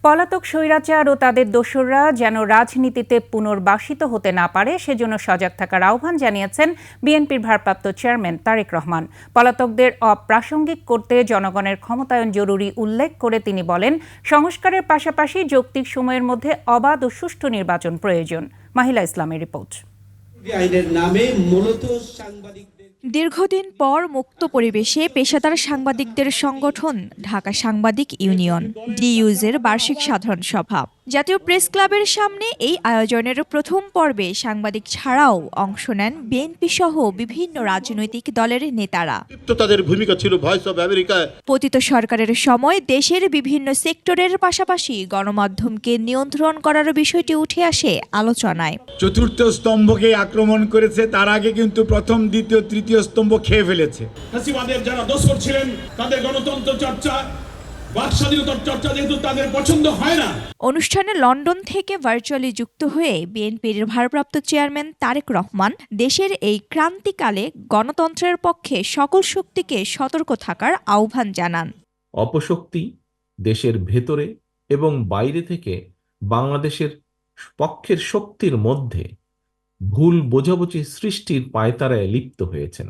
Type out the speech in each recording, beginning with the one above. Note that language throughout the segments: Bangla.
পলাতক স্বৈরাচার ও তাদের দোসররা যেন রাজনীতিতে পুনর্বাসিত হতে না পারে সেজন্য সজাগ থাকার আহ্বান জানিয়েছেন বিএনপির ভারপ্রাপ্ত চেয়ারম্যান তারেক রহমান। পলাতকদের অপ্রাসঙ্গিক করতে জনগণের ক্ষমতায়ন জরুরি উল্লেখ করে তিনি বলেন, সংস্কারের পাশাপাশি যৌক্তিক সময়ের মধ্যে অবাধ ও সুষ্ঠু নির্বাচন প্রয়োজন। মাহিলা ইসলামের রিপোর্ট। দীর্ঘদিন পর মুক্ত পরিবেশে পেশাদার সাংবাদিকদের সংগঠন ঢাকা সাংবাদিক ইউনিয়ন ডিইউজের বার্ষিক সাধারণ সভা। জাতীয় প্রেস ক্লাবের সামনে এই আয়োজনের প্রথম পর্বে সাংবাদিক ছাড়াও অংশ নেন বিএনপি সহ বিভিন্ন রাজনৈতিক দলের নেতারা। তাদের ভূমিকা ছিল ভয়েস অব আমেরিকা। পতিত সরকারের সময় দেশের বিভিন্ন সেক্টরের পাশাপাশি গণমাধ্যমকে নিয়ন্ত্রণ করার বিষয়টি উঠে আসে আলোচনায়। চতুর্থ স্তম্ভকে আক্রমণ করেছে, তার আগে কিন্তু প্রথম, দ্বিতীয়, তৃতীয় স্তম্ভ খেয়ে ফেলেছে। ফ্যাসিবাদের যারা দোসর ছিলেন তাদের গণতন্ত্র চর্চা, বাক স্বাধীনতার চর্চা যেহেতু তাদের পছন্দ হয় না। অনুষ্ঠানে লন্ডন থেকে ভার্চুয়ালি যুক্ত হয়ে বিএনপির ভারপ্রাপ্ত চেয়ারম্যান তারেক রহমান দেশের এই ক্রান্তিকালে গণতন্ত্রের পক্ষে সকল শক্তিকে সতর্ক থাকার আহ্বান জানান। অপশক্তি দেশের ভেতরে এবং বাইরে থেকে বাংলাদেশের পক্ষের শক্তির মধ্যে ভুল বোঝাবুঝি সৃষ্টির পায়তারায় লিপ্ত হয়েছেন।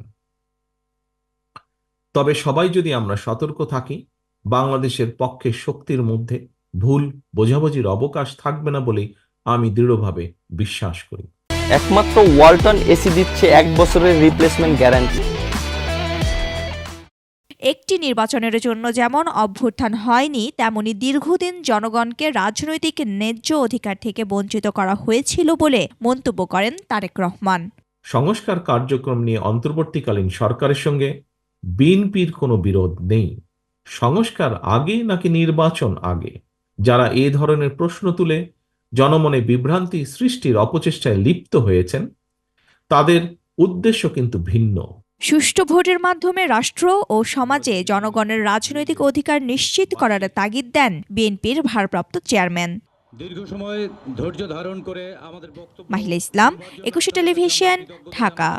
তবে সবাই যদি আমরা সতর্ক থাকি, বাংলাদেশের পক্ষের শক্তির মধ্যে ভুল বোঝাবুঝির অবকাশ থাকবে না বলে আমি দৃঢ়ভাবে বিশ্বাস করি। একমাত্র ওয়ালটন এসি দিচ্ছে 1 বছরের রিপ্লেসমেন্ট গ্যারান্টি। একটি নির্বাচনের জন্য যেমন অভ্যুত্থান হয়নি, তেমনি দীর্ঘদিন জনগণকে রাজনৈতিক ন্যায্য অধিকার থেকে বঞ্চিত করা হয়েছিল বলে মন্তব্য করেন তারেক রহমান। সংস্কার কার্যক্রম নিয়ে অন্তর্বর্তীকালীন সরকারের সঙ্গে বিএনপির কোনো বিরোধ নেই। সংস্কার আগে নাকি নির্বাচন আগে, যারা এ ধরনের প্রশ্ন তুলে জনমনে বিভ্রান্তি সৃষ্টির অপচেষ্টায় লিপ্ত হয়েছেন, তাদের উদ্দেশ্য কিন্তু ভিন্ন। সুষ্ঠু ভোটের মাধ্যমে রাষ্ট্র ও সমাজে জনগণের রাজনৈতিক অধিকার নিশ্চিত করার তাগিদ দেন বিএনপির ভারপ্রাপ্ত চেয়ারম্যান। দীর্ঘ সময় ধৈর্য ধারণ করে আমাদের বক্তব্য। মাহিলা ইসলাম, 21 টেলিভিশন, ঢাকা।